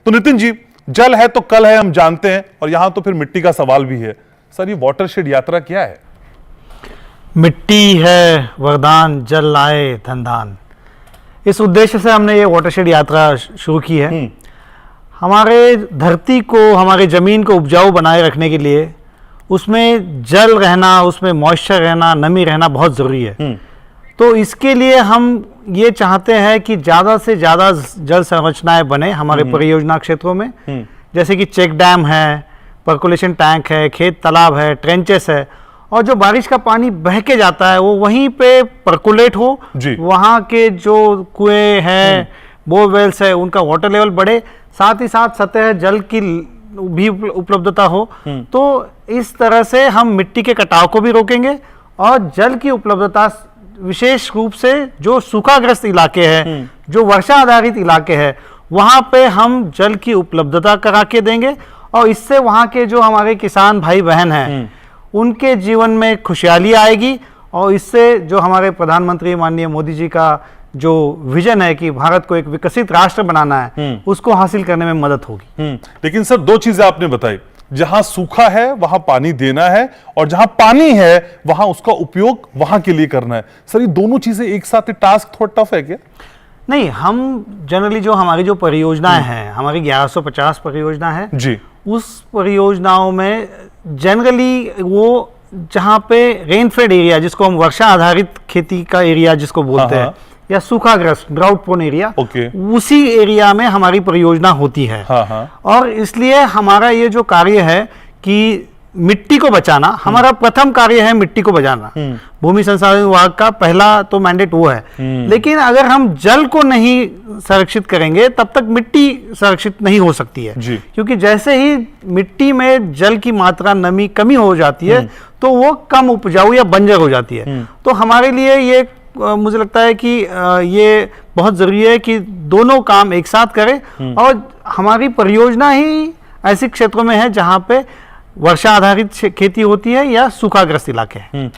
तो नितिन जी, जल है तो कल है, हम जानते हैं, और यहां तो फिर मिट्टी का सवाल भी है। सर, ये वाटरशेड यात्रा क्या है? मिट्टी है वरदान, जल लाए धनदान, इस उद्देश्य से हमने ये वाटरशेड यात्रा शुरू की है। हमारे धरती को, हमारी ज़मीन को उपजाऊ बनाए रखने के लिए उसमें जल रहना, उसमें मॉइस्चर रहना, नमी रहना बहुत ज़रूरी है। तो इसके लिए हम ये चाहते हैं कि ज़्यादा से ज़्यादा जल संरचनाएं बने हमारे परियोजना क्षेत्रों में, जैसे कि चेक डैम है, पर्कुलेशन टैंक है, खेत तालाब है, ट्रेंचेस है, और जो बारिश का पानी बह के जाता है वो वहीं पे पर्कुलेट हो, वहाँ के जो कुएं हैं, बोरवेल्स है, उनका वाटर लेवल बढ़े, साथ ही साथ सतह जल की भी उपलब्धता हो। तो इस तरह से हम मिट्टी के कटाव को भी रोकेंगे और जल की उपलब्धता, विशेष रूप से जो सूखाग्रस्त इलाके हैं, जो वर्षा आधारित इलाके हैं, वहाँ पे हम जल की उपलब्धता करा के देंगे, और इससे वहाँ के जो हमारे किसान भाई बहन हैं उनके जीवन में खुशहाली आएगी, और इससे जो हमारे प्रधानमंत्री माननीय मोदी जी का जो विजन है कि भारत को एक विकसित राष्ट्र बनाना है, उसको हासिल करने में मदद होगी। लेकिन सर, दो चीजें आपने बताई, जहां सूखा है वहां पानी देना है, और जहां पानी है वहां उसका उपयोग वहां के लिए करना है। सर, ये दोनों चीजें एक साथ, टास्क थोड़ा टफ है क्या? नहीं, हम जनरली जो हमारी जो परियोजनाएं हैं, हमारी 1150 परियोजना है जी, उस परियोजनाओं में जनरली वो जहाँ पे रेनफेड एरिया, जिसको हम वर्षा आधारित खेती का एरिया जिसको बोलते हैं, या सूखाग्रस्त ड्राउट प्रोन एरिया, उसी एरिया में हमारी परियोजना होती है। और इसलिए हमारा ये जो कार्य है कि मिट्टी को बचाना, हमारा प्रथम कार्य है मिट्टी को बचाना। भूमि संसाधन विभाग का पहला तो मैंडेट वो है। लेकिन अगर हम जल को नहीं संरक्षित करेंगे तब तक मिट्टी संरक्षित नहीं हो सकती है, क्योंकि जैसे ही मिट्टी में जल की मात्रा, नमी कमी हो जाती है तो वो कम उपजाऊ या बंजर हो जाती है। तो हमारे लिए ये मुझे लगता है कि ये बहुत जरूरी है कि दोनों काम एक साथ करें, और हमारी परियोजना ही ऐसे क्षेत्रों में है जहाँ पे वर्षा आधारित खेती होती है या सूखाग्रस्त इलाके हैं।